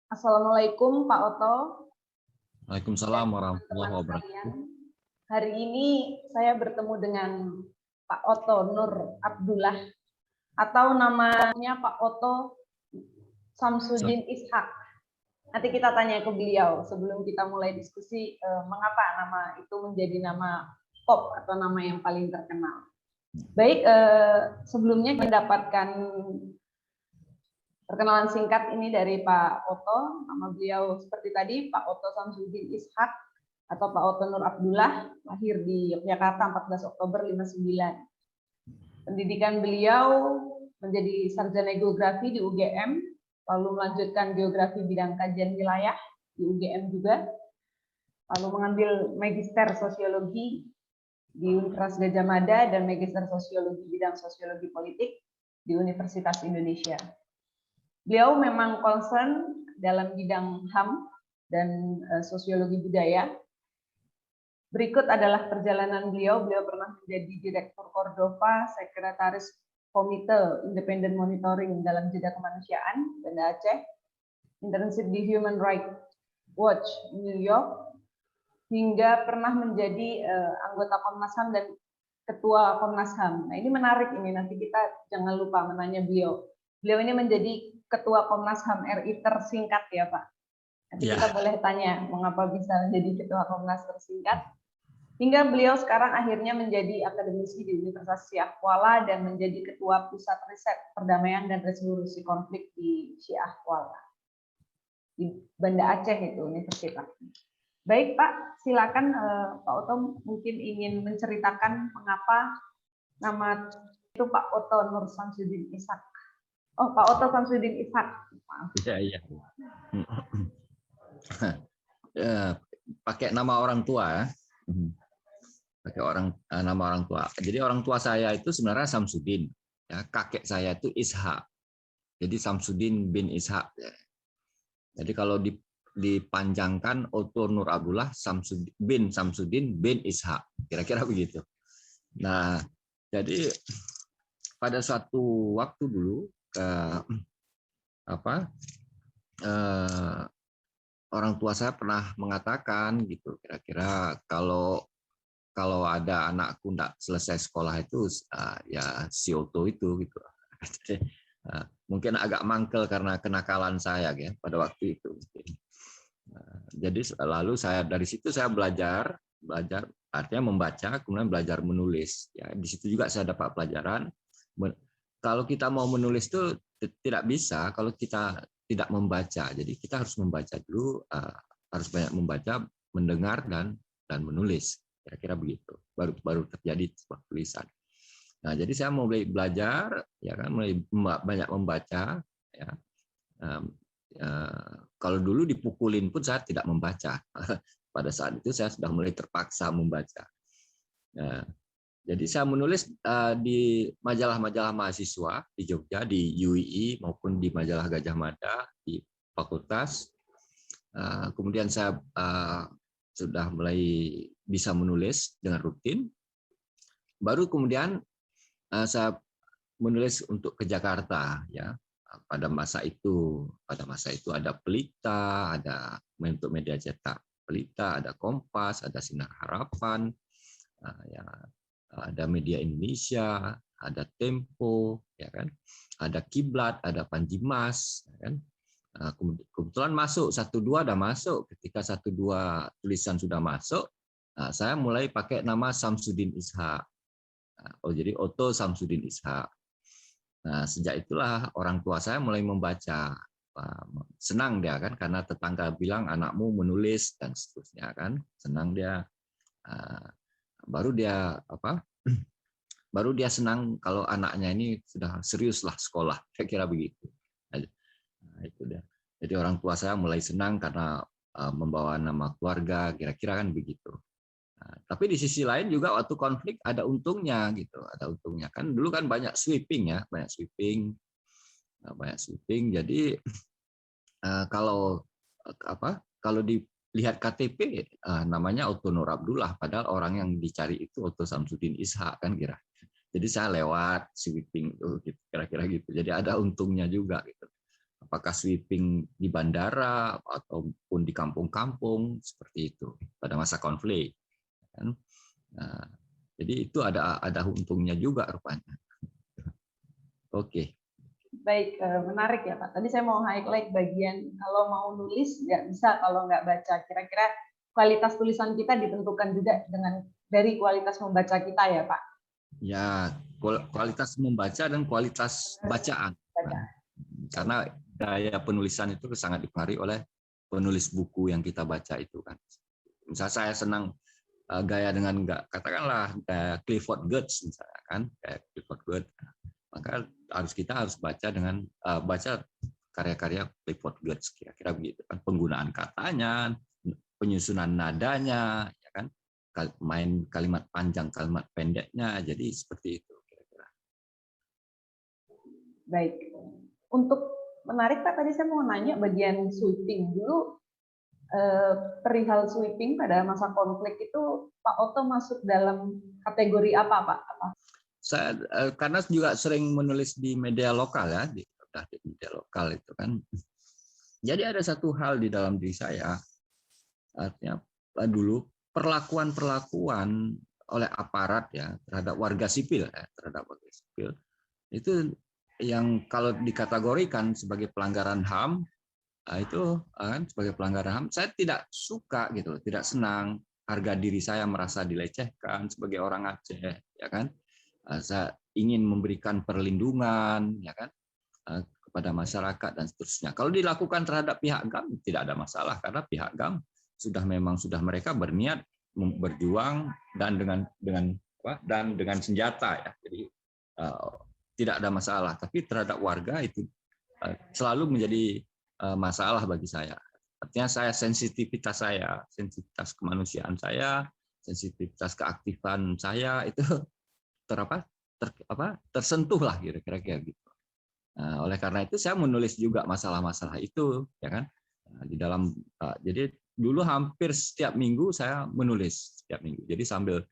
Assalamualaikum Pak Oto. Waalaikumsalam Teman-teman warahmatullahi sekalian. wabarakatuh. Hari ini saya bertemu dengan Pak Oto Nur Abdullah atau namanya Pak Oto Samsudin Ishak. Nanti kita tanya ke beliau sebelum kita mulai diskusi mengapa nama itu menjadi nama top atau nama yang paling terkenal. Baik, sebelumnya mendapatkan perkenalan singkat ini dari Pak Oto. Nama beliau seperti tadi, Pak Oto Samsudin Ishak atau Pak Oto Nur Abdullah, lahir di Yogyakarta 14 Oktober 59. Pendidikan beliau menjadi sarjana geografi di UGM, lalu melanjutkan geografi bidang kajian wilayah di UGM juga, lalu mengambil magister sosiologi di Universitas Gadjah Mada dan magister sosiologi bidang sosiologi politik di Universitas Indonesia. Beliau memang concern dalam bidang HAM dan sosiologi budaya. Berikut adalah perjalanan beliau. Beliau pernah menjadi Direktur Cordova, Sekretaris Komite Independent Monitoring dalam Jeda Kemanusiaan, Banda Aceh, internship di Human Rights Watch New York, hingga pernah menjadi anggota Komnas HAM dan Ketua Komnas HAM. Nah, ini menarik ini, nanti kita jangan lupa menanya beliau. Beliau ini menjadi Ketua Komnas HAM RI tersingkat ya Pak. Nanti kita boleh tanya mengapa bisa menjadi Ketua Komnas tersingkat. Hingga beliau sekarang akhirnya menjadi akademisi di Universitas Syiah Kuala dan menjadi Ketua Pusat Riset Perdamaian dan Resolusi Konflik di Syiah Kuala. Di Banda Aceh itu universitas. Baik Pak, silakan Pak Oto mungkin ingin menceritakan mengapa nama itu Pak Oto Nur Samsudin Ishak. Oh, Pak Oto Samsudin Ishak. Iya. Pakai nama orang tua ya. Pakai nama orang tua. Jadi orang tua saya itu sebenarnya Samsudin. Ya, kakek saya itu Ishak. Jadi Samsudin bin Ishak. Ya. Jadi kalau dipanjangkan Oto Nur Abdullah Samsudin bin Ishak. Kira-kira begitu. Nah, jadi pada suatu waktu dulu orang tua saya pernah mengatakan gitu, kira-kira kalau ada anakku tidak selesai sekolah itu ya si Oto itu gitu. Mungkin agak mangkel karena kenakalan saya ya pada waktu itu. Jadi lalu dari situ saya belajar artinya membaca, kemudian belajar menulis. Ya, di situ juga saya dapat pelajaran. Kalau kita mau menulis itu tidak bisa kalau kita tidak membaca. Jadi kita harus membaca dulu, harus banyak membaca, mendengar dan menulis. Kira-kira begitu. Baru terjadi sebuah tulisan. Nah, jadi saya mulai belajar, ya kan, mulai banyak membaca. Ya. Kalau dulu dipukulin pun saya tidak membaca. Pada saat itu saya sudah mulai terpaksa membaca. Nah, jadi saya menulis di majalah-majalah mahasiswa di Jogja, di UII maupun di majalah Gadjah Mada di fakultas. Kemudian saya sudah mulai bisa menulis dengan rutin. Baru kemudian saya menulis untuk ke Jakarta, ya. Pada masa itu ada Pelita, ada bentuk media cetak Pelita, ada Kompas, ada Sinar Harapan, ya. Ada Media Indonesia, ada Tempo, ya kan, ada Kiblat, ada Panjimas, ya kan. Kebetulan masuk 1-2 udah masuk. Ketika 1-2 tulisan sudah masuk, saya mulai pakai nama Samsudin Ishak. Jadi Oto Samsudin Ishak. Nah, sejak itulah orang tua saya mulai membaca. Senang dia kan, karena tetangga bilang anakmu menulis dan seterusnya kan, senang dia. Baru dia senang kalau anaknya ini sudah seriuslah sekolah, kira-kira begitu. Nah, itu dia. Jadi orang tua saya mulai senang karena membawa nama keluarga, kira-kira kan begitu. Nah, tapi di sisi lain juga waktu konflik ada untungnya gitu, ada untungnya kan. Dulu kan banyak sweeping ya, banyak sweeping. Jadi kalau dilihat KTP namanya Oto Nur Abdullah, padahal orang yang dicari itu Oto Samsudin Ishak kan kira. Jadi saya lewat sweeping itu gitu, kira-kira gitu. Jadi ada untungnya juga gitu. apakah sweeping di bandara ataupun di kampung-kampung seperti itu pada masa konflik. Kan? Nah, jadi itu ada untungnya juga rupanya. Oke. Baik, menarik ya Pak. Tadi saya mau highlight bagian kalau mau nulis nggak bisa kalau nggak baca. Kira-kira kualitas tulisan kita ditentukan juga dari kualitas membaca kita ya Pak. Ya, kualitas membaca dan kualitas bacaan. Karena gaya penulisan itu sangat dipengaruhi oleh penulis buku yang kita baca itu kan. Misalnya saya senang gaya dengan katakanlah Clifford Geertz misalnya kan, kayak Clifford Geertz. Maka kita harus baca dengan baca karya-karya Clifford Geertz, kira-kira begitu kan, penggunaan katanya, penyusunan nadanya, ya kan, main kalimat panjang, kalimat pendeknya, jadi seperti itu kira-kira. Baik, untuk menarik Pak, tadi saya mau nanya bagian sweeping dulu. Perihal sweeping pada masa konflik itu Pak Oto masuk dalam kategori apa Pak? Saya karena juga sering menulis di media lokal ya, di media lokal itu kan. Jadi ada satu hal di dalam diri saya, artinya dulu perlakuan oleh aparat ya terhadap warga sipil itu yang kalau dikategorikan sebagai pelanggaran HAM itu kan sebagai pelanggaran HAM, saya tidak suka gitu, tidak senang, harga diri saya merasa dilecehkan sebagai orang Aceh, ya kan. Saya ingin memberikan perlindungan, ya kan, kepada masyarakat dan seterusnya. Kalau dilakukan terhadap pihak GAM tidak ada masalah karena pihak GAM sudah mereka berniat berjuang dan dengan senjata ya. Jadi tidak ada masalah. Tapi terhadap warga itu selalu menjadi masalah bagi saya. Artinya sensitivitas kemanusiaan saya, sensitivitas keaktifan saya itu tersentuh lah kira-kira gitu. Nah, oleh karena itu saya menulis juga masalah-masalah itu, ya kan. Nah, di dalam jadi dulu hampir setiap minggu saya menulis setiap minggu. Jadi sambil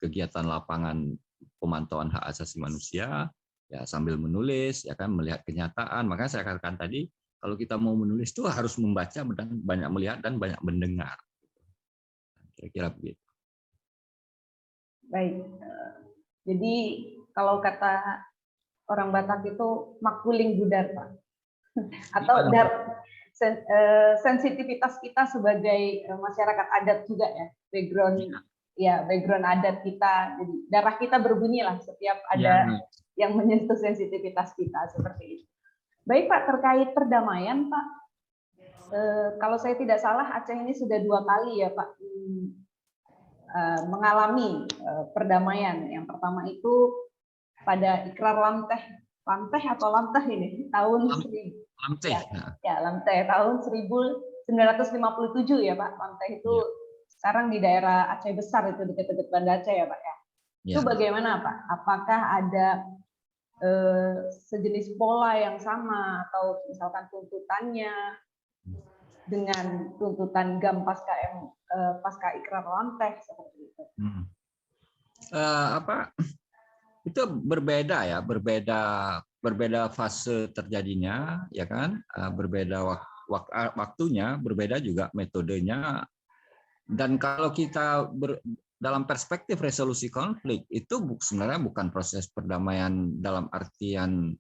kegiatan lapangan pemantauan hak asasi manusia, ya sambil menulis, ya kan, melihat kenyataan. Makanya saya katakan tadi, kalau kita mau menulis itu harus membaca dan banyak melihat dan banyak mendengar. Kira-kira begitu. Baik, jadi kalau kata orang Batak itu makuling budar Pak, atau sensitivitas kita sebagai masyarakat adat juga ya, background adat kita, jadi darah kita berbunyi lah setiap ada yang menyentuh sensitivitas kita seperti itu. Baik Pak, terkait perdamaian Pak, kalau saya tidak salah Aceh ini sudah 2 kali ya Pak mengalami perdamaian. Yang pertama itu pada Ikrar Lanteh ini tahun Lanteh tahun 1957 ya Pak. Lanteh itu sekarang di daerah Aceh Besar, itu dekat-dekat Banda Aceh ya Pak ya. Itu bagaimana Pak? Apakah ada sejenis pola yang sama atau misalkan tuntutannya dengan tuntutan GAM pasca Ikrar Lanteh seperti itu? Itu berbeda ya, berbeda fase terjadinya, ya kan, berbeda waktunya, berbeda juga metodenya. Dan kalau kita dalam perspektif resolusi konflik itu sebenarnya bukan proses perdamaian dalam artian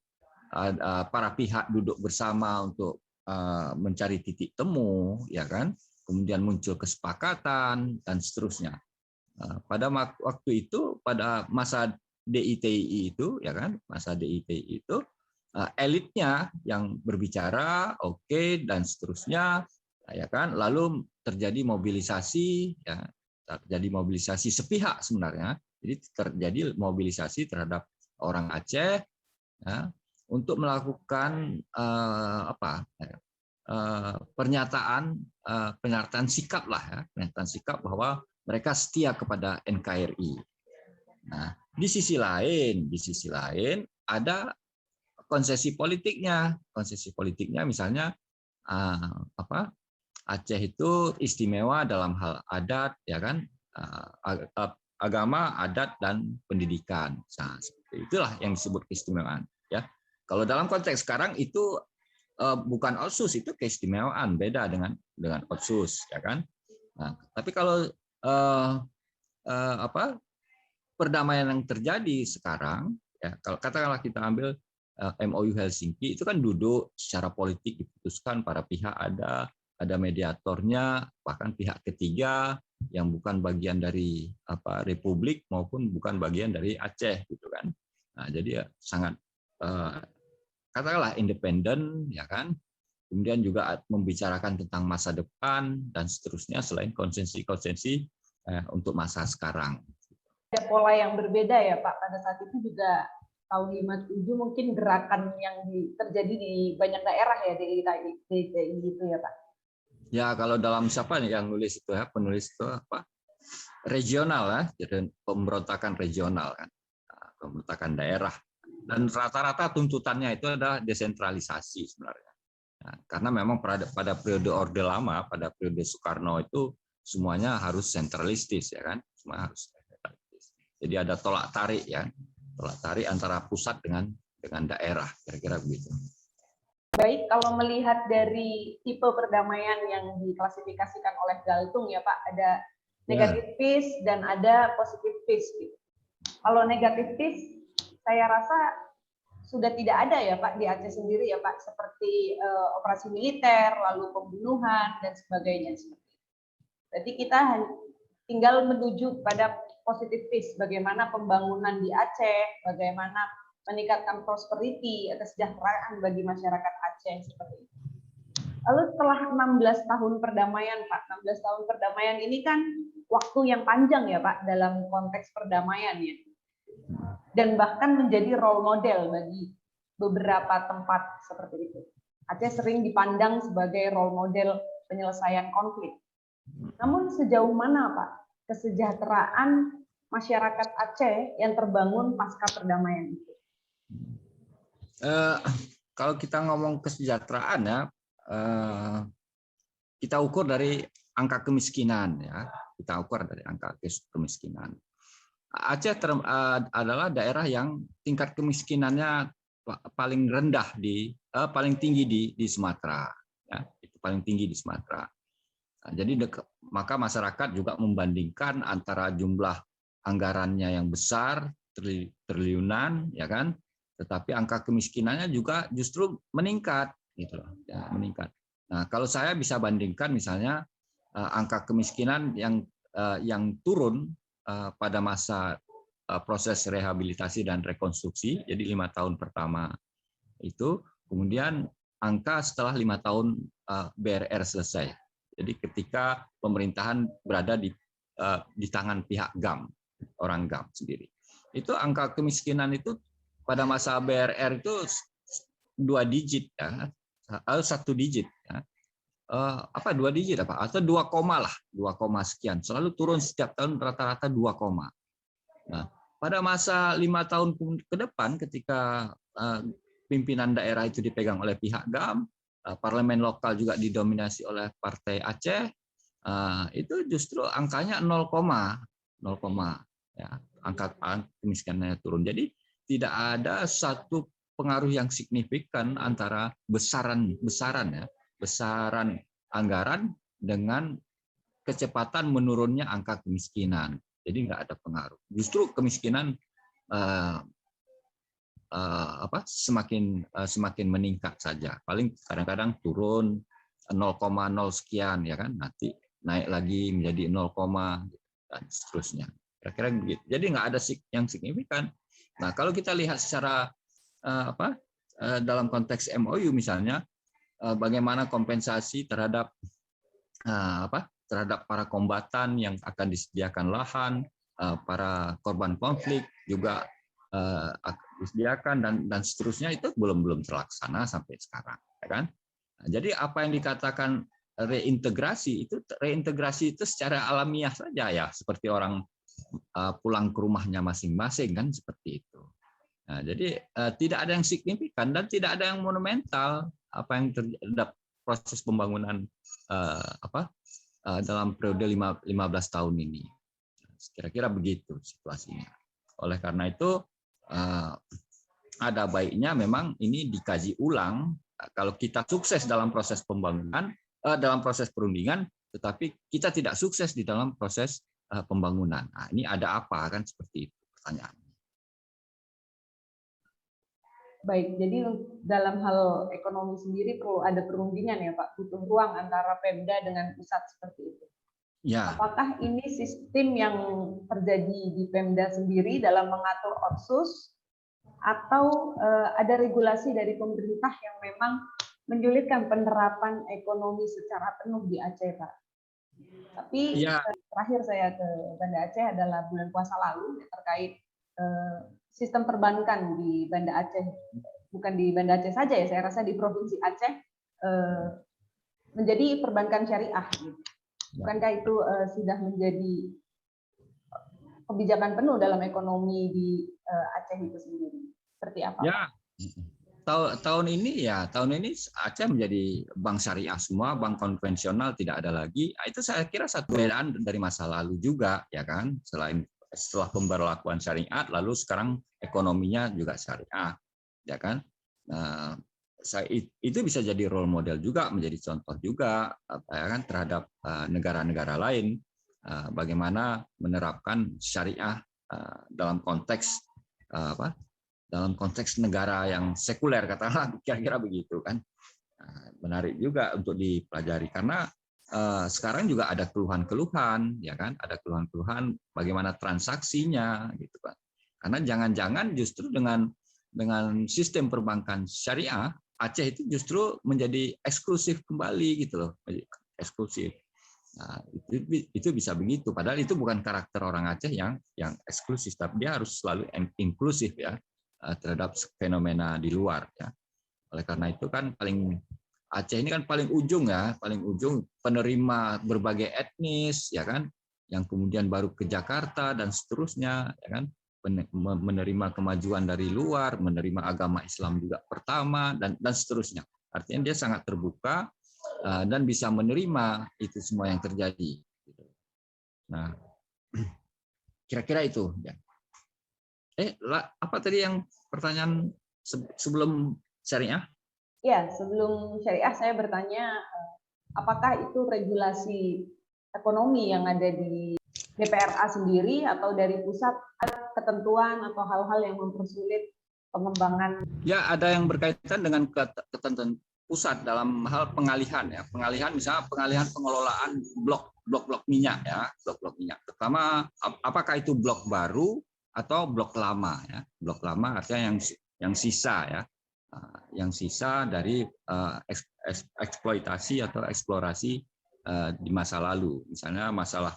para pihak duduk bersama untuk mencari titik temu, ya kan, kemudian muncul kesepakatan dan seterusnya. Pada waktu itu, pada masa DITI itu, ya kan, masa DITI itu elitnya yang berbicara, oke, dan seterusnya, ya kan, lalu terjadi mobilisasi, ya, terjadi mobilisasi sepihak sebenarnya, jadi terjadi mobilisasi terhadap orang Aceh, ya, untuk melakukan pernyataan sikap lah, ya, pernyataan sikap bahwa mereka setia kepada NKRI. Nah, di sisi lain ada konsesi politiknya. Konsesi politiknya misalnya Aceh itu istimewa dalam hal adat, ya kan, agama, adat dan pendidikan. Nah, seperti itulah yang disebut keistimewaan, ya. Kalau dalam konteks sekarang itu bukan otsus, itu keistimewaan, beda dengan otsus, ya kan. Nah, tapi kalau perdamaian yang terjadi sekarang, ya kalau katakanlah kita ambil MOU Helsinki, itu kan duduk secara politik diputuskan, para pihak ada mediatornya, bahkan pihak ketiga yang bukan bagian dari Republik maupun bukan bagian dari Aceh, gitu kan. Nah, jadi ya sangat katakanlah independen, ya kan. Kemudian juga membicarakan tentang masa depan dan seterusnya selain konsensi-konsensi untuk masa sekarang. Ada pola yang berbeda ya Pak, pada saat itu juga tahun 57 mungkin gerakan yang terjadi di banyak daerah ya di DKI gitu ya Pak. Ya, kalau dalam siapa nih yang nulis itu ya, penulis itu apa? Regional ya, jadi pemberontakan regional kan. Pemberontakan daerah. Dan rata-rata tuntutannya itu adalah desentralisasi sebenarnya. Nah, karena memang pada periode Orde Lama, pada periode Soekarno itu semuanya harus sentralistis ya kan, semua harus sentralistis. Jadi ada tolak tarik ya, tolak tarik antara pusat dengan daerah, kira-kira begitu. Baik, kalau melihat dari tipe perdamaian yang diklasifikasikan oleh Galtung ya Pak, ada negatif peace dan ada positif peace. Gitu. Kalau negatif peace, saya rasa sudah tidak ada ya Pak di Aceh sendiri ya Pak, seperti operasi militer, lalu pembunuhan dan sebagainya. Jadi kita tinggal menuju pada positif peace, bagaimana pembangunan di Aceh, bagaimana meningkatkan prosperity, kesejahteraan bagi masyarakat Aceh seperti itu. Lalu setelah 16 tahun perdamaian, Pak, 16 tahun perdamaian ini kan waktu yang panjang ya Pak dalam konteks perdamaian ya. Dan bahkan menjadi role model bagi beberapa tempat seperti itu. Aceh sering dipandang sebagai role model penyelesaian konflik. Namun sejauh mana Pak kesejahteraan masyarakat Aceh yang terbangun pasca perdamaian itu? Kalau kita ngomong kesejahteraan ya, kita ukur dari angka kemiskinan ya, kita ukur dari angka kemiskinan. Aceh adalah daerah yang tingkat kemiskinannya paling rendah paling tinggi di Sumatera, ya, itu paling tinggi di Sumatera. Nah, jadi maka masyarakat juga membandingkan antara jumlah anggarannya yang besar, triliunan, ya kan, tetapi angka kemiskinannya juga justru meningkat, gitu loh, ya, meningkat. Nah, kalau saya bisa bandingkan misalnya angka kemiskinan yang turun pada masa proses rehabilitasi dan rekonstruksi, jadi 5 tahun pertama itu, kemudian angka setelah 5 tahun BRR selesai. Jadi ketika pemerintahan berada di tangan pihak GAM, orang GAM sendiri, itu angka kemiskinan itu pada masa BRR itu 2 digit ya, atau 1 digit ya. 2 digit apa atau 2 koma lah, 2 sekian, selalu turun setiap tahun rata-rata 2 koma. Nah, pada masa 5 tahun ke depan ketika pimpinan daerah itu dipegang oleh pihak GAM, parlemen lokal juga didominasi oleh Partai Aceh, itu justru angkanya 0, ya, angka kemiskinannya turun. Jadi tidak ada satu pengaruh yang signifikan antara besaran anggaran dengan kecepatan menurunnya angka kemiskinan. Jadi nggak ada pengaruh. Justru kemiskinan semakin meningkat saja. Paling kadang-kadang turun 0,0 sekian ya kan, nanti naik lagi menjadi 0, dan seterusnya. Kira-kira begitu. Jadi nggak ada yang signifikan. Nah, kalau kita lihat secara dalam konteks MOU misalnya, bagaimana kompensasi terhadap para kombatan yang akan disediakan lahan, para korban konflik juga disediakan dan seterusnya, itu belum terlaksana sampai sekarang, ya kan? Nah, jadi apa yang dikatakan reintegrasi itu secara alamiah saja ya, seperti orang pulang ke rumahnya masing-masing kan, seperti itu. Nah, jadi tidak ada yang signifikan dan tidak ada yang monumental apa yang terhadap proses pembangunan dalam periode 15 tahun ini. Kira-kira begitu situasinya. Oleh karena itu ada baiknya memang ini dikaji ulang. Kalau kita sukses dalam proses pembangunan, dalam proses perundingan, tetapi kita tidak sukses di dalam proses pembangunan. Nah, ini ada apa kan seperti itu pertanyaan. Baik, jadi dalam hal ekonomi sendiri perlu ada perundingan ya Pak, butuh ruang antara Pemda dengan pusat seperti itu. Ya. Apakah ini sistem yang terjadi di Pemda sendiri dalam mengatur otsus, atau ada regulasi dari pemerintah yang memang menyulitkan penerapan ekonomi secara penuh di Aceh, Pak? Tapi ya. Terakhir saya ke Banda Aceh adalah bulan puasa lalu terkait sistem perbankan di Banda Aceh, bukan di Banda Aceh saja ya, saya rasa di Provinsi Aceh menjadi perbankan syariah. Bukankah itu sudah menjadi kebijakan penuh dalam ekonomi di Aceh itu sendiri? Seperti apa? Ya, tahun ini Aceh menjadi bank syariah semua, bank konvensional tidak ada lagi. Itu saya kira satu perbedaan dari masa lalu juga, ya kan? Setelah pemberlakuan syariat, lalu sekarang ekonominya juga syariah, ya kan? Nah, itu bisa jadi role model juga, menjadi contoh juga, ya kan, terhadap negara-negara lain bagaimana menerapkan syariah dalam konteks dalam konteks negara yang sekuler, katakanlah kira-kira begitu kan. Menarik juga untuk dipelajari karena sekarang juga ada keluhan-keluhan, ya kan, ada keluhan-keluhan bagaimana transaksinya gitu kan. Karena jangan-jangan justru dengan sistem perbankan syariah Aceh itu justru menjadi eksklusif kembali gitu loh, eksklusif. Nah, itu bisa begitu, padahal itu bukan karakter orang Aceh yang eksklusif, tapi dia harus selalu inklusif ya terhadap fenomena di luar ya. Oleh karena itu kan Aceh ini kan paling ujung ya, paling ujung penerima berbagai etnis ya kan, yang kemudian baru ke Jakarta dan seterusnya ya kan, menerima kemajuan dari luar, menerima agama Islam juga pertama dan seterusnya. Artinya dia sangat terbuka dan bisa menerima itu semua yang terjadi. Nah, kira-kira itu ya. Apa tadi yang pertanyaan sebelum syariah? Ya, sebelum syariah saya bertanya, apakah itu regulasi ekonomi yang ada di DPRA sendiri atau dari pusat, ada ketentuan atau hal-hal yang mempersulit pengembangan? Ya, ada yang berkaitan dengan ketentuan pusat dalam hal pengalihan ya. Pengalihan misalnya pengalihan pengelolaan blok minyak ya, blok minyak. Pertama, apakah itu blok baru atau blok lama ya? Blok lama artinya yang sisa ya. Yang sisa dari eksploitasi atau eksplorasi di masa lalu. Misalnya masalah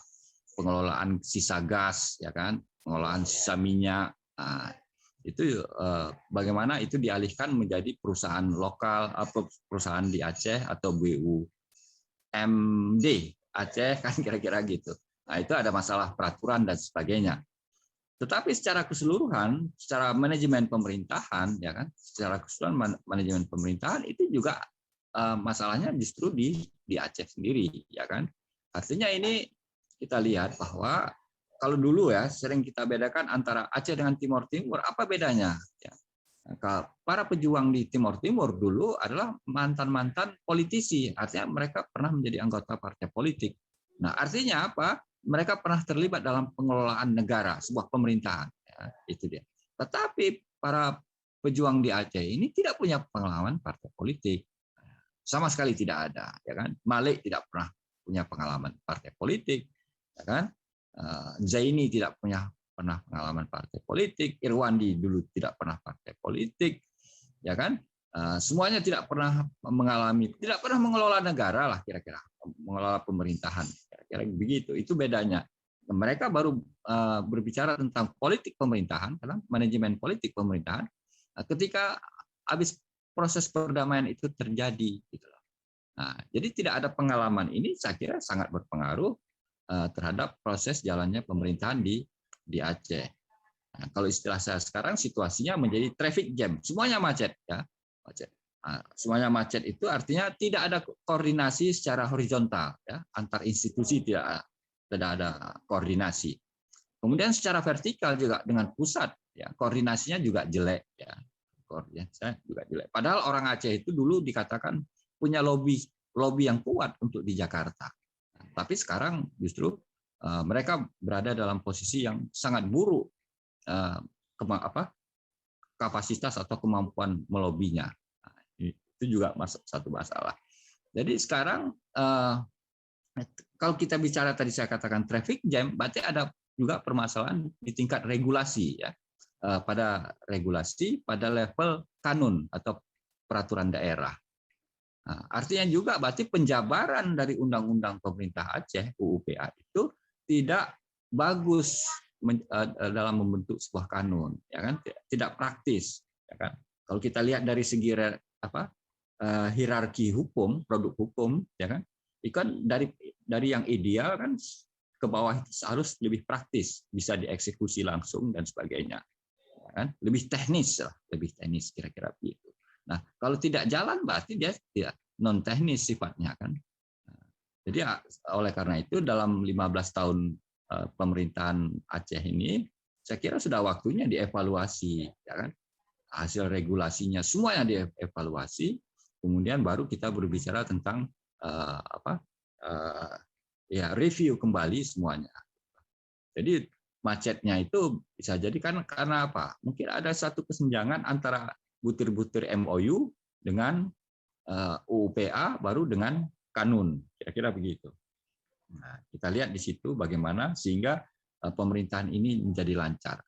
pengelolaan sisa gas ya kan, pengelolaan sisa minyak. Itu bagaimana itu dialihkan menjadi perusahaan lokal atau perusahaan di Aceh atau BUMD Aceh kan kira-kira gitu. Nah, itu ada masalah peraturan dan sebagainya. Tetapi secara keseluruhan, secara manajemen pemerintahan, ya kan, secara keseluruhan manajemen pemerintahan itu juga masalahnya justru di Aceh sendiri, ya kan. Artinya ini kita lihat bahwa kalau dulu ya sering kita bedakan antara Aceh dengan Timur Timur, apa bedanya? Ya. Para pejuang di Timur Timur dulu adalah mantan politisi, artinya mereka pernah menjadi anggota partai politik. Nah, artinya apa? Mereka pernah terlibat dalam pengelolaan negara, sebuah pemerintahan. Ya, itu dia. Tetapi para pejuang di Aceh ini tidak punya pengalaman partai politik. Sama sekali tidak ada. Ya kan? Malik tidak pernah punya pengalaman partai politik. Ya kan? Zaini tidak pernah pengalaman partai politik. Irwandi dulu tidak pernah partai politik. Ya kan? Semuanya tidak pernah mengelola negara lah kira-kira, mengelola pemerintahan kira-kira begitu. Itu bedanya. Mereka baru berbicara tentang politik pemerintahan, karena manajemen politik pemerintahan ketika habis proses perdamaian itu terjadi. Gitu. Nah, jadi tidak ada pengalaman ini, saya kira sangat berpengaruh terhadap proses jalannya pemerintahan di Aceh. Nah, kalau istilah saya sekarang situasinya menjadi traffic jam, semuanya macet ya. Macet. Nah, semuanya macet itu artinya tidak ada koordinasi secara horizontal ya, antar institusi tidak ada koordinasi. Kemudian secara vertikal juga dengan pusat ya, koordinasinya juga jelek ya. koordinasinya juga jelek. Padahal orang Aceh itu dulu dikatakan punya lobby yang kuat untuk di Jakarta. Tapi sekarang justru mereka berada dalam posisi yang sangat buruk kapasitas atau kemampuan melobinya. Itu juga satu masalah. Jadi sekarang kalau kita bicara tadi saya katakan traffic jam, berarti ada juga permasalahan di tingkat regulasi ya. Pada regulasi pada level kanun atau peraturan daerah. Nah, artinya juga berarti penjabaran dari undang-undang pemerintah Aceh UUPA itu tidak bagus dalam membentuk sebuah kanun, ya kan? Tidak praktis, ya kan? Kalau kita lihat dari segi hierarki hukum, produk hukum, ya kan? Ikan dari yang ideal kan ke bawah itu harus lebih praktis, bisa dieksekusi langsung dan sebagainya. Kan? Lebih teknis kira-kira begitu. Nah, kalau tidak jalan berarti dia tidak non teknis sifatnya kan. Jadi oleh karena itu dalam 15 tahun pemerintahan Aceh ini saya kira sudah waktunya dievaluasi ya kan. Hasil regulasinya semuanya dievaluasi, kemudian baru kita berbicara tentang review kembali semuanya. Jadi macetnya itu bisa jadi kan karena apa? Mungkin ada satu kesenjangan antara butir-butir MOU dengan UUPA baru dengan kanun, kira-kira begitu. Nah, kita lihat di situ bagaimana sehingga pemerintahan ini menjadi lancar.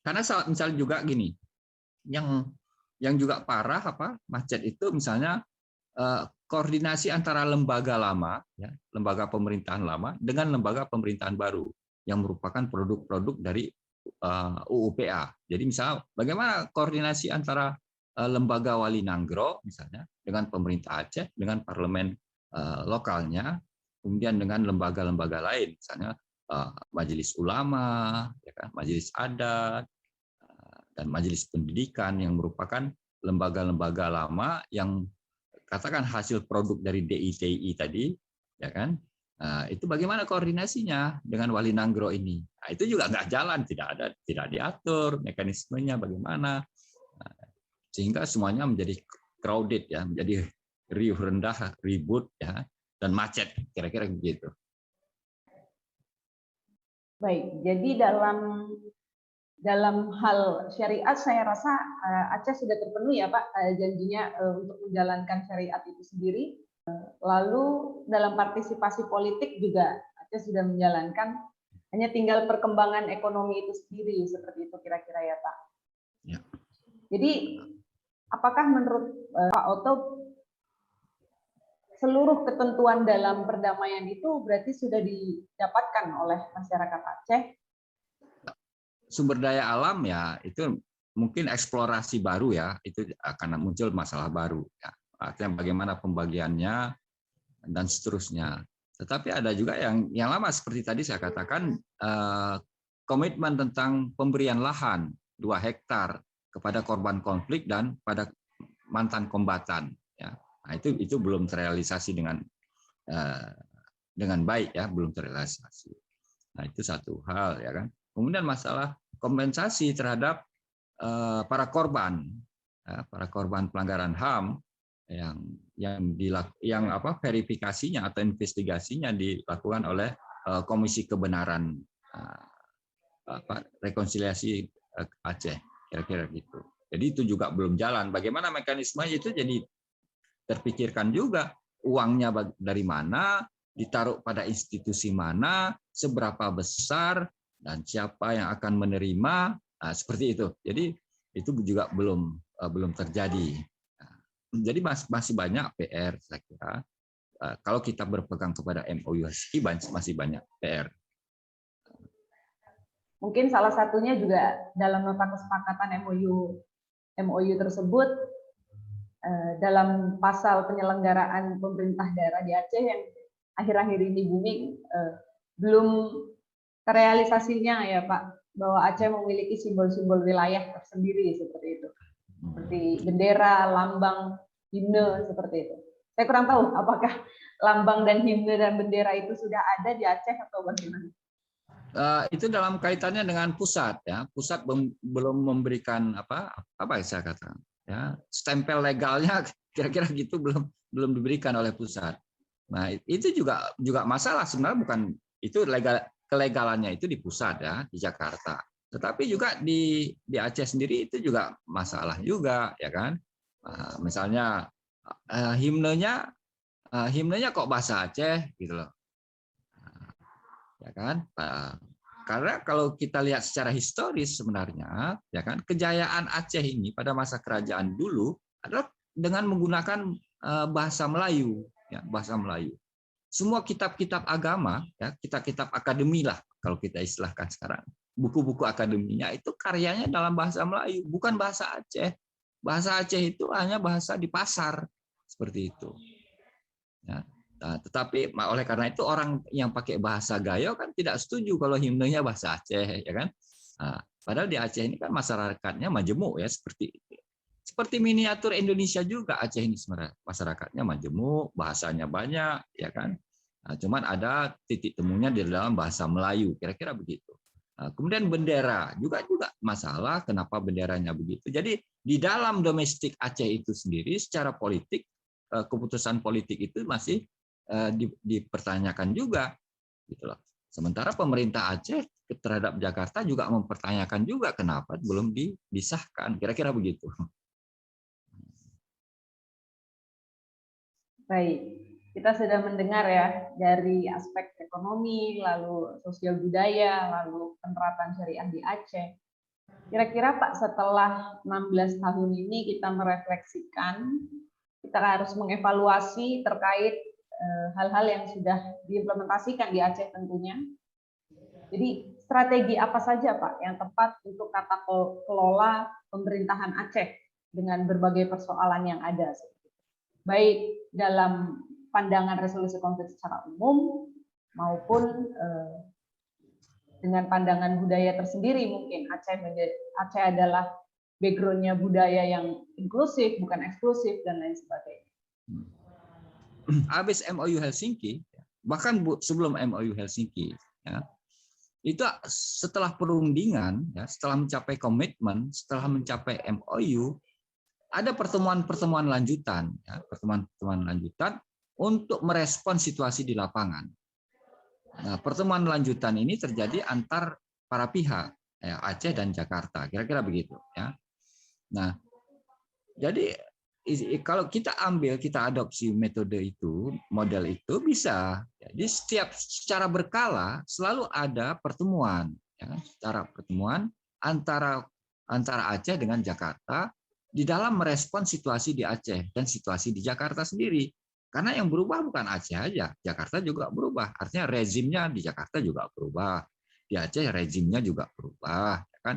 Karena misalnya juga gini, yang juga parah macet itu misalnya koordinasi antara lembaga lama, ya, lembaga pemerintahan lama dengan lembaga pemerintahan baru yang merupakan produk-produk dari UUPA. Jadi misalnya bagaimana koordinasi antara lembaga Wali Nanggro misalnya dengan pemerintah Aceh, dengan parlemen lokalnya, kemudian dengan lembaga-lembaga lain, misalnya Majelis Ulama, ya kan, Majelis Adat, dan Majelis Pendidikan yang merupakan lembaga-lembaga lama yang katakan hasil produk dari DITI tadi, ya kan? Itu bagaimana koordinasinya dengan Wali Nanggro ini? Nah, itu juga nggak jalan, tidak diatur mekanismenya bagaimana, sehingga semuanya menjadi crowded ya, menjadi riuh rendah, ribut ya, dan macet, kira-kira begitu. Baik, jadi dalam hal syariat saya rasa Aceh sudah terpenuhi ya Pak janjinya untuk menjalankan syariat itu sendiri. Lalu dalam partisipasi politik juga Aceh sudah menjalankan, hanya tinggal perkembangan ekonomi itu sendiri seperti itu kira-kira ya Pak. Ya. Jadi apakah menurut Pak Oto seluruh ketentuan dalam perdamaian itu berarti sudah didapatkan oleh masyarakat Aceh? Sumber daya alam ya itu mungkin eksplorasi baru ya, itu akan muncul masalah baru ya. Artinya bagaimana pembagiannya dan seterusnya. Tetapi ada juga yang lama seperti tadi saya katakan komitmen tentang pemberian lahan 2 hektar kepada korban konflik dan pada mantan kombatan ya. Nah, itu belum terrealisasi dengan baik ya, belum terrealisasi. Nah, itu satu hal ya kan. Kemudian masalah kompensasi terhadap para korban pelanggaran HAM yang verifikasinya atau investigasinya dilakukan oleh Komisi Kebenaran Rekonsiliasi Aceh, kira-kira gitu. Jadi itu juga belum jalan. Bagaimana mekanismenya itu jadi terpikirkan juga, uangnya dari mana, ditaruh pada institusi mana, seberapa besar, dan siapa yang akan menerima, nah, seperti itu. Jadi itu juga belum terjadi. Jadi masih banyak PR saya kira. Kalau kita berpegang kepada MOU masih banyak PR. Mungkin salah satunya juga dalam nota kesepakatan MOU tersebut dalam pasal penyelenggaraan pemerintah daerah di Aceh yang akhir-akhir ini booming belum terrealisasinya ya Pak, bahwa Aceh memiliki simbol-simbol wilayah tersendiri seperti itu, seperti bendera, lambang, himne seperti itu. Saya kurang tahu apakah lambang dan himne dan bendera itu sudah ada di Aceh atau bagaimana? Itu dalam kaitannya dengan pusat ya. Pusat belum memberikan apa saya katakan ya, stempel legalnya kira-kira gitu belum diberikan oleh pusat. Nah, itu juga masalah sebenarnya, bukan itu kelegalannya itu di pusat ya, di Jakarta. Tetapi juga di Aceh sendiri itu juga masalah juga ya kan. Misalnya himnenya kok bahasa Aceh gitu loh. Ya kan? Karena kalau kita lihat secara historis sebenarnya, ya kan, kejayaan Aceh ini pada masa kerajaan dulu adalah dengan menggunakan bahasa Melayu, ya, bahasa Melayu. Semua kitab-kitab agama, ya, kitab-kitab akademi lah kalau kita istilahkan sekarang, buku-buku akademinya itu karyanya dalam bahasa Melayu, bukan bahasa Aceh. Bahasa Aceh itu hanya bahasa di pasar seperti itu. Ya. Nah, tetapi oleh karena itu orang yang pakai bahasa Gayo kan tidak setuju kalau himnenya bahasa Aceh, ya kan? Nah, padahal di Aceh ini kan masyarakatnya majemuk ya, seperti miniatur Indonesia juga Aceh ini sebenarnya, masyarakatnya majemuk, bahasanya banyak, ya kan? Nah, cuman ada titik temunya di dalam bahasa Melayu, kira-kira begitu. Nah, kemudian bendera juga masalah, kenapa benderanya begitu? Jadi di dalam domestik Aceh itu sendiri secara politik, keputusan politik itu masih dipertanyakan juga, gitu loh. Sementara pemerintah Aceh terhadap Jakarta juga mempertanyakan juga kenapa belum disahkan, kira-kira begitu. Baik, kita sudah mendengar ya dari aspek ekonomi, lalu sosial budaya, lalu penerapan syariah di Aceh. Kira-kira Pak, setelah 16 tahun ini kita merefleksikan, kita harus mengevaluasi terkait hal-hal yang sudah diimplementasikan di Aceh tentunya. Jadi strategi apa saja Pak yang tepat untuk tata kelola pemerintahan Aceh dengan berbagai persoalan yang ada? Baik dalam pandangan resolusi konflik secara umum maupun dengan pandangan budaya tersendiri. Mungkin Aceh adalah background-nya budaya yang inklusif, bukan eksklusif, dan lain sebagainya. Habis MOU Helsinki, bahkan sebelum MOU Helsinki, ya, itu setelah perundingan, ya, setelah mencapai komitmen, setelah mencapai MOU, ada pertemuan-pertemuan lanjutan, ya, pertemuan-pertemuan lanjutan untuk merespon situasi di lapangan. Nah, pertemuan lanjutan ini terjadi antar para pihak, ya, Aceh dan Jakarta, kira-kira begitu. Ya. Nah, jadi kalau kita adopsi metode itu, model itu bisa. Jadi secara berkala selalu ada pertemuan, ya, secara pertemuan antara Aceh dengan Jakarta di dalam merespon situasi di Aceh dan situasi di Jakarta sendiri. Karena yang berubah bukan Aceh aja, Jakarta juga berubah. Artinya rezimnya di Jakarta juga berubah, di Aceh rezimnya juga berubah, ya kan?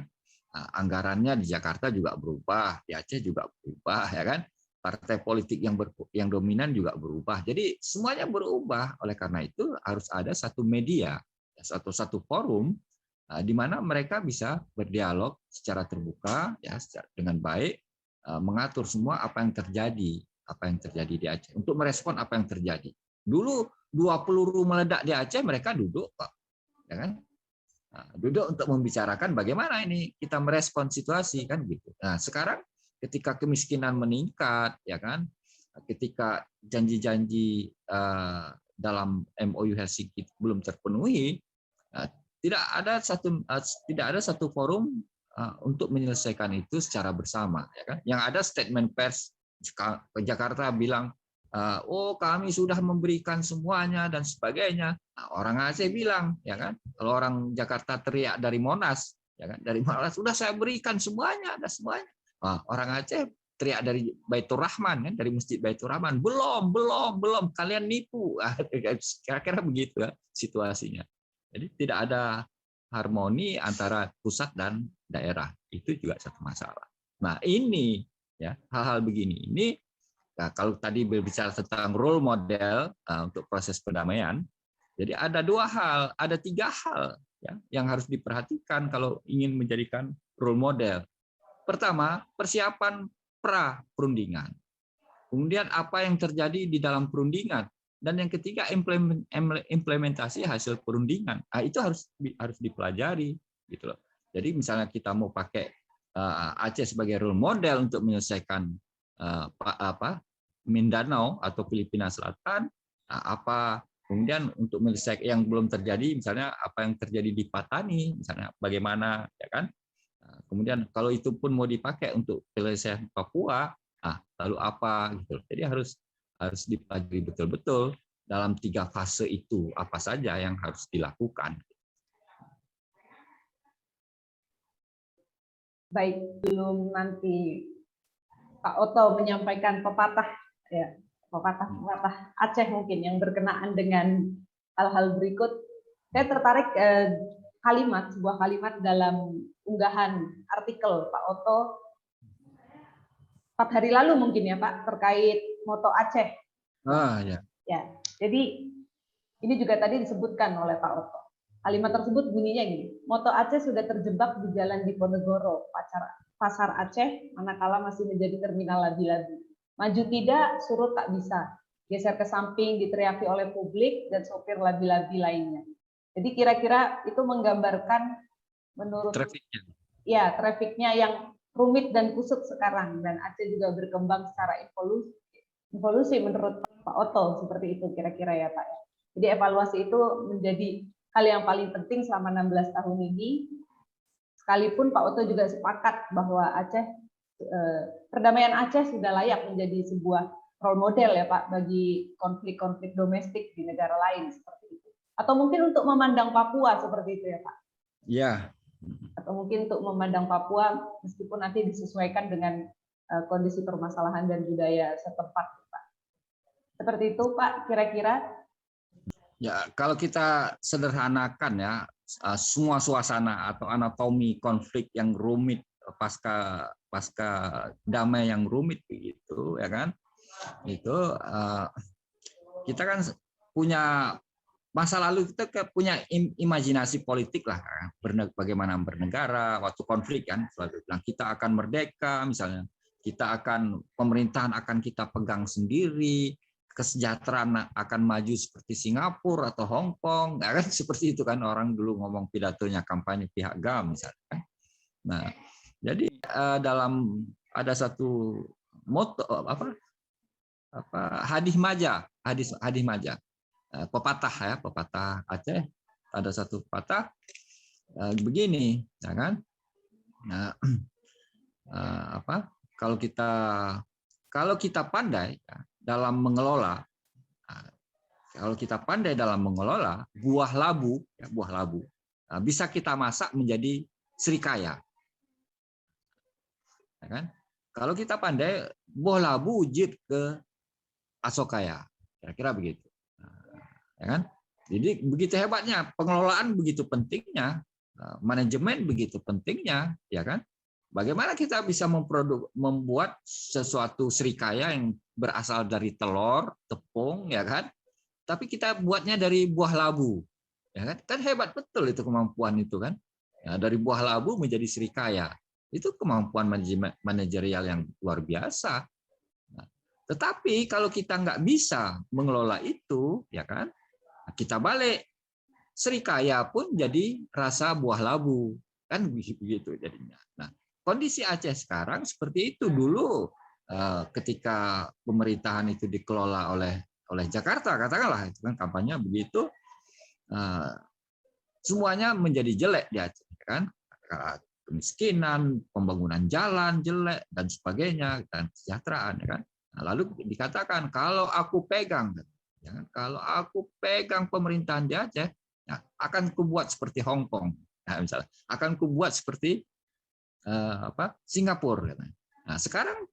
Anggarannya di Jakarta juga berubah, di Aceh juga berubah, ya kan? Partai politik yang dominan juga berubah. Jadi semuanya berubah. Oleh karena itu harus ada satu media, satu forum di mana mereka bisa berdialog secara terbuka, ya, dengan baik, mengatur semua apa yang terjadi di Aceh, untuk merespon apa yang terjadi. Dulu 2 peluru meledak di Aceh, mereka duduk kok, ya kan? Duduk untuk membicarakan bagaimana ini kita merespon situasi, kan gitu. Nah, sekarang ketika kemiskinan meningkat, ya kan, ketika janji-janji dalam MOU Helsinki belum terpenuhi, tidak ada satu forum untuk menyelesaikan itu secara bersama, ya kan? Yang ada statement pers Jakarta bilang, oh kami sudah memberikan semuanya dan sebagainya. Nah, orang Aceh bilang, ya kan, kalau orang Jakarta teriak dari Monas, ya kan, dari Monas sudah saya berikan semuanya, ada semuanya. Nah, orang Aceh teriak dari Baitur Rahman, kan, dari Masjid Baitur Rahman, belum, kalian nipu. Kira-kira begitu ya situasinya. Jadi tidak ada harmoni antara pusat dan daerah. Itu juga satu masalah. Nah, ini ya, hal-hal begini ini, nah, kalau tadi berbicara tentang role model untuk proses perdamaian, jadi ada 2 hal, ada 3 hal ya, yang harus diperhatikan kalau ingin menjadikan role model. Pertama, persiapan pra perundingan. Kemudian apa yang terjadi di dalam perundingan Dan yang ketiga implementasi hasil perundingan. Itu harus dipelajari gitu loh. Jadi misalnya kita mau pakai Aceh sebagai role model untuk menyelesaikan Mindanao atau Filipina Selatan, apa kemudian untuk menyelesaikan yang belum terjadi, misalnya apa yang terjadi di Patani, misalnya bagaimana, ya kan? Kemudian kalau itu pun mau dipakai untuk penyelesaian Papua, lalu apa gitu. Jadi harus dipelajari betul-betul dalam 3 fase itu apa saja yang harus dilakukan. Baik, belum nanti Pak Oto menyampaikan pepatah ya, pepatah Aceh mungkin yang berkenaan dengan hal-hal berikut. Saya tertarik sebuah kalimat dalam unggahan artikel Pak Oto 4 hari lalu mungkin ya Pak, terkait moto Aceh. Ya. Ya, jadi ini juga tadi disebutkan oleh Pak Oto. Kalimat tersebut bunyinya gini, moto Aceh sudah terjebak di jalan Diponegoro, pasar Aceh, manakala masih menjadi terminal labi-labi. Maju tidak, surut tak bisa. Geser ke samping, diteriaki oleh publik dan sopir labi-labi lainnya. Jadi kira-kira itu menggambarkan menurut trafiknya yang rumit dan kusut sekarang, dan Aceh juga berkembang secara evolusi menurut Pak Oto, seperti itu kira-kira ya Pak. Jadi evaluasi itu menjadi hal yang paling penting selama 16 tahun ini. Sekalipun Pak Oto juga sepakat bahwa perdamaian Aceh sudah layak menjadi sebuah role model ya Pak bagi konflik-konflik domestik di negara lain seperti itu. Atau mungkin untuk memandang Papua seperti itu ya Pak. Ya. Atau mungkin untuk memandang Papua meskipun nanti disesuaikan dengan kondisi permasalahan dan budaya setempat Pak. Seperti itu Pak kira-kira. Ya, kalau kita sederhanakan ya, semua suasana atau anatomi konflik yang rumit pasca damai yang rumit begitu ya kan, itu kita kan punya masa lalu, kita punya imajinasi politik lah, bagaimana bernegara waktu konflik kan, selalu bilang kita akan merdeka misalnya, kita akan pemerintahan akan kita pegang sendiri, kesejahteraan akan maju seperti Singapura atau Hong Kong, ya kan seperti itu kan orang dulu ngomong pidatonya kampanye pihak GAM misalnya. Nah, jadi dalam ada satu moto hadis maja, pepatah Aceh, ada satu pepatah begini, ya kan? Nah, kalau kita pandai dalam mengelola, buah labu bisa kita masak menjadi serikaya, ya kan? Kalau kita pandai, buah labu ujit ke asokaya, kira-kira begitu, ya kan? Jadi begitu hebatnya pengelolaan, begitu pentingnya manajemen, begitu pentingnya, ya kan? Bagaimana kita bisa membuat sesuatu serikaya yang berasal dari telur, tepung, ya kan? Tapi kita buatnya dari buah labu, ya kan? Kan hebat betul itu kemampuan itu kan? Ya, dari buah labu menjadi serikaya, itu kemampuan manajerial yang luar biasa. Nah, tetapi kalau kita nggak bisa mengelola itu, ya kan? Kita balik, serikaya pun jadi rasa buah labu, kan begitu jadinya. Nah, kondisi Aceh sekarang seperti itu. Dulu ketika pemerintahan itu dikelola oleh Jakarta, katakanlah itu kan kampanye begitu, semuanya menjadi jelek di Aceh, kan? Kemiskinan, pembangunan jalan jelek dan sebagainya, dan kesejahteraan, kan? Nah, lalu dikatakan kalau aku pegang pemerintahan di Aceh, akan kubuat seperti Hong Kong, misalnya, akan kubuat seperti Singapura. Nah, sekarang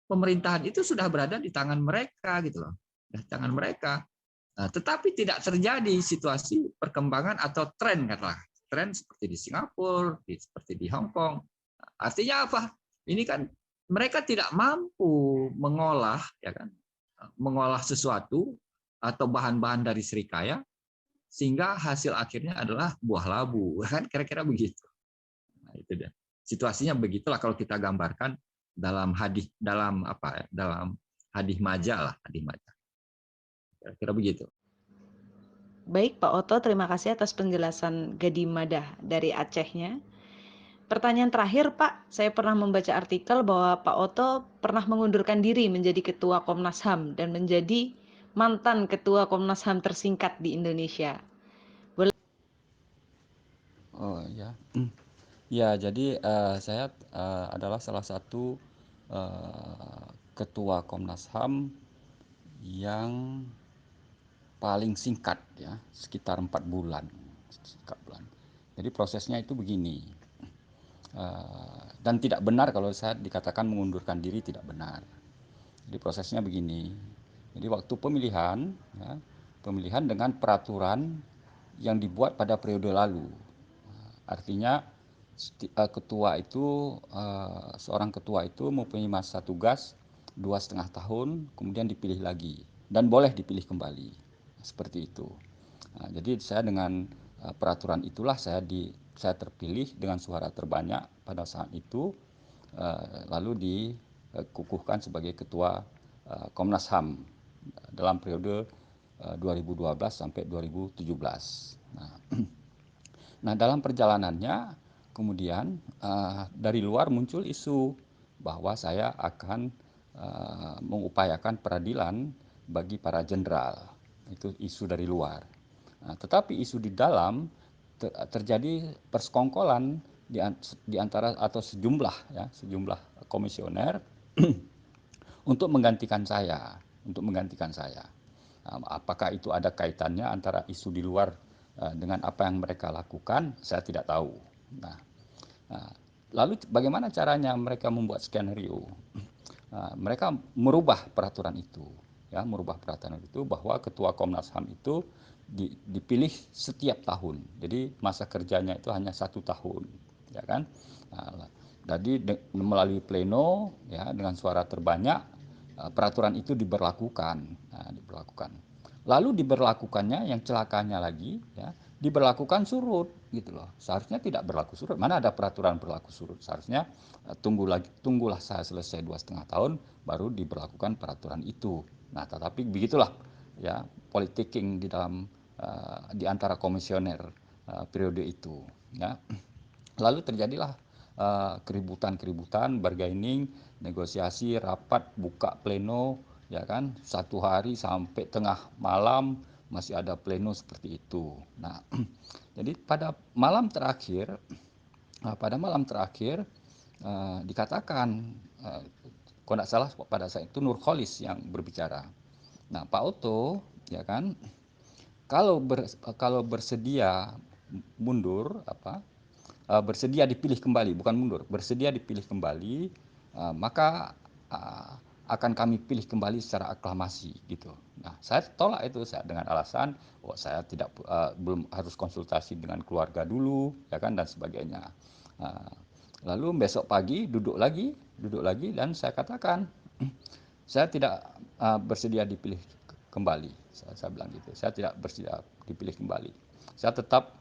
pemerintahan itu sudah berada di tangan mereka, gitu loh, di tangan mereka. Nah, tetapi tidak terjadi situasi perkembangan atau tren, katakanlah tren seperti di Singapura, seperti di Hong Kong. Artinya apa? Ini kan mereka tidak mampu mengolah, ya kan, mengolah sesuatu atau bahan-bahan dari serikaya sehingga hasil akhirnya adalah buah labu, kan kira-kira begitu. Nah, itu dia. Situasinya begitulah kalau kita gambarkan dalam hadis maja lah, hadis maja. Kira-kira begitu. Baik Pak Oto, terima kasih atas penjelasan Gadimadah dari Acehnya. Pertanyaan terakhir Pak, saya pernah membaca artikel bahwa Pak Oto pernah mengundurkan diri menjadi Ketua Komnas HAM dan menjadi mantan Ketua Komnas HAM tersingkat di Indonesia. Oh ya, ya jadi saya adalah salah satu ketua Komnas HAM yang paling singkat ya, sekitar 4 bulan. Jadi prosesnya itu begini, dan tidak benar kalau saya dikatakan mengundurkan diri, tidak benar. Jadi prosesnya begini. Jadi waktu pemilihan, ya, pemilihan dengan peraturan yang dibuat pada periode lalu. Artinya ketua itu seorang ketua itu mempunyai masa tugas 2,5 tahun, kemudian dipilih lagi dan boleh dipilih kembali, seperti itu. Nah, jadi saya dengan peraturan itulah saya terpilih dengan suara terbanyak pada saat itu, lalu dikukuhkan sebagai ketua Komnas HAM dalam periode 2012 sampai 2017. Nah, dalam perjalanannya kemudian dari luar muncul isu bahwa saya akan mengupayakan peradilan bagi para jenderal. Itu isu dari luar. Nah, tetapi isu di dalam terjadi persekongkolan di antara atau sejumlah komisioner untuk menggantikan saya, apakah itu ada kaitannya antara isu di luar dengan apa yang mereka lakukan, saya tidak tahu. Nah, lalu bagaimana caranya mereka membuat skenario? Mereka merubah peraturan itu, bahwa ketua Komnas HAM itu dipilih setiap tahun. Jadi masa kerjanya itu hanya 1 tahun, ya kan? Jadi melalui pleno, ya, dengan suara terbanyak, peraturan itu diberlakukan. Lalu diberlakukannya yang celakanya lagi, ya, diberlakukan surut gitu loh. Seharusnya tidak berlaku surut. Mana ada peraturan berlaku surut? Seharusnya tunggulah saya selesai 2,5 tahun baru diberlakukan peraturan itu. Nah, tetapi begitulah ya politicking di antara komisioner periode itu, ya. Lalu terjadilah keributan, bargaining, negosiasi, rapat, buka pleno, ya kan, 1 hari sampai tengah malam masih ada pleno seperti itu. Nah, jadi pada malam terakhir, dikatakan, kalau tidak salah pada saat itu Nurholis yang berbicara. Nah, Pak Oto, ya kan, kalau bersedia mundur, bersedia dipilih kembali, bukan mundur, bersedia dipilih kembali, maka akan kami pilih kembali secara aklamasi gitu. Nah, saya tolak itu dengan alasan saya belum harus konsultasi dengan keluarga dulu, ya kan, dan sebagainya. Lalu besok pagi duduk lagi dan saya katakan saya tidak bersedia dipilih kembali. Saya bilang gitu. Saya tidak bersedia dipilih kembali. Saya tetap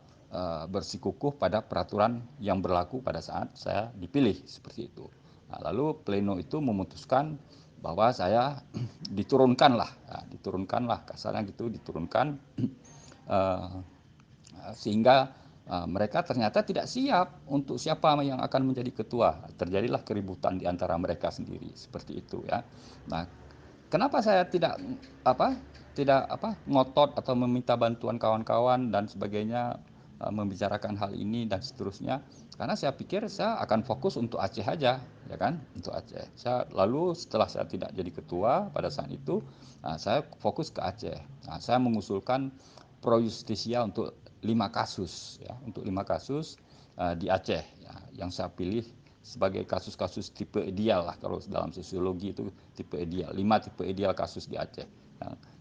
bersikukuh pada peraturan yang berlaku pada saat saya dipilih, seperti itu. Nah, lalu pleno itu memutuskan bahwa saya diturunkanlah kasarnya gitu, sehingga mereka ternyata tidak siap untuk siapa yang akan menjadi ketua. Terjadilah keributan di antara mereka sendiri, seperti itu, ya. Nah, kenapa saya tidak ngotot atau meminta bantuan kawan-kawan dan sebagainya, membicarakan hal ini dan seterusnya? Karena saya pikir saya akan fokus untuk Aceh aja, ya kan, untuk Aceh. Lalu setelah saya tidak jadi ketua pada saat itu, saya fokus ke Aceh. Nah, saya mengusulkan pro justisia untuk 5 kasus, ya, di Aceh, ya, yang saya pilih sebagai kasus-kasus tipe ideal lah, kalau dalam sosiologi itu tipe ideal, 5 tipe ideal kasus di Aceh,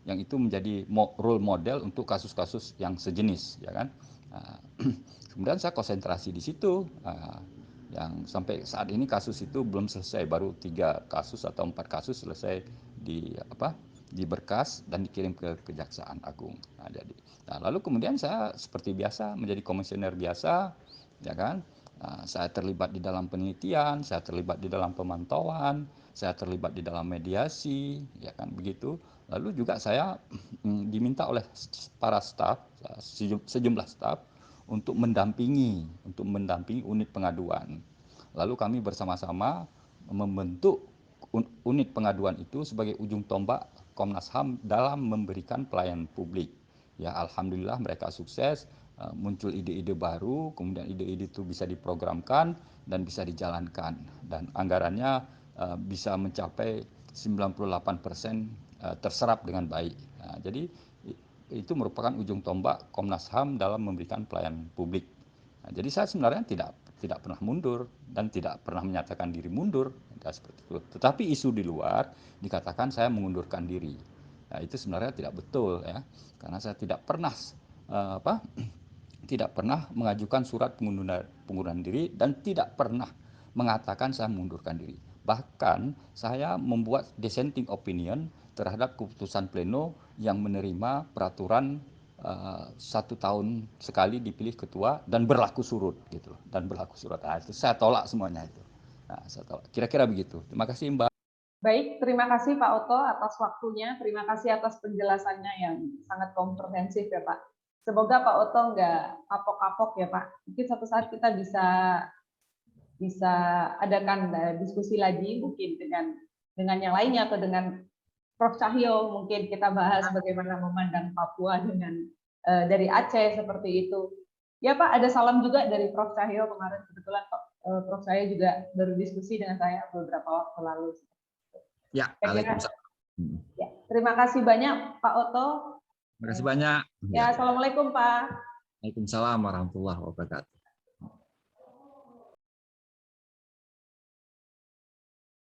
yang itu menjadi role model untuk kasus-kasus yang sejenis, ya kan. Kemudian saya konsentrasi di situ, yang sampai saat ini kasus itu belum selesai, baru 3 kasus atau 4 kasus selesai di berkas dan dikirim ke Kejaksaan Agung. Lalu kemudian saya seperti biasa menjadi komisioner biasa, ya kan. Saya terlibat di dalam penelitian, saya terlibat di dalam pemantauan, saya terlibat di dalam mediasi, ya kan, begitu. Lalu juga saya diminta oleh para staf, sejumlah staf untuk mendampingi unit pengaduan. Lalu kami bersama-sama membentuk unit pengaduan itu sebagai ujung tombak Komnas HAM dalam memberikan pelayanan publik. Ya, alhamdulillah mereka sukses, muncul ide-ide baru, kemudian ide-ide itu bisa diprogramkan dan bisa dijalankan, dan anggarannya bisa mencapai 98% terserap dengan baik. Nah, jadi itu merupakan ujung tombak Komnas HAM dalam memberikan pelayanan publik. Nah, jadi saya sebenarnya tidak pernah mundur dan tidak pernah menyatakan diri mundur, seperti itu. Tetapi isu di luar dikatakan saya mengundurkan diri. Nah, itu sebenarnya tidak betul ya, karena saya tidak pernah tidak pernah mengajukan surat pengunduran diri dan tidak pernah mengatakan saya mengundurkan diri. Bahkan saya membuat dissenting opinion terhadap keputusan pleno yang menerima peraturan 1 tahun sekali dipilih ketua dan berlaku surut gitu, dan berlaku surut. Nah, itu saya tolak semuanya itu. Nah, saya tolak. Kira-kira begitu. Terima kasih Mbak. Baik, terima kasih Pak Oto atas waktunya. Terima kasih atas penjelasannya yang sangat komprehensif ya Pak. Semoga Pak Oto nggak kapok-kapok ya Pak. Mungkin suatu saat kita bisa adakan diskusi lagi mungkin dengan yang lainnya atau dengan Prof. Cahyo, mungkin kita bahas bagaimana memandang Papua dari Aceh seperti itu. Ya Pak, ada salam juga dari Prof. Cahyo kemarin, kebetulan Prof. Cahyo juga baru diskusi dengan saya beberapa waktu lalu. Ya, Waalaikumsalam. Ya, terima kasih banyak Pak Oto. Terima kasih banyak. Ya, assalamualaikum Pak. Waalaikumsalam warahmatullahi wabarakatuh.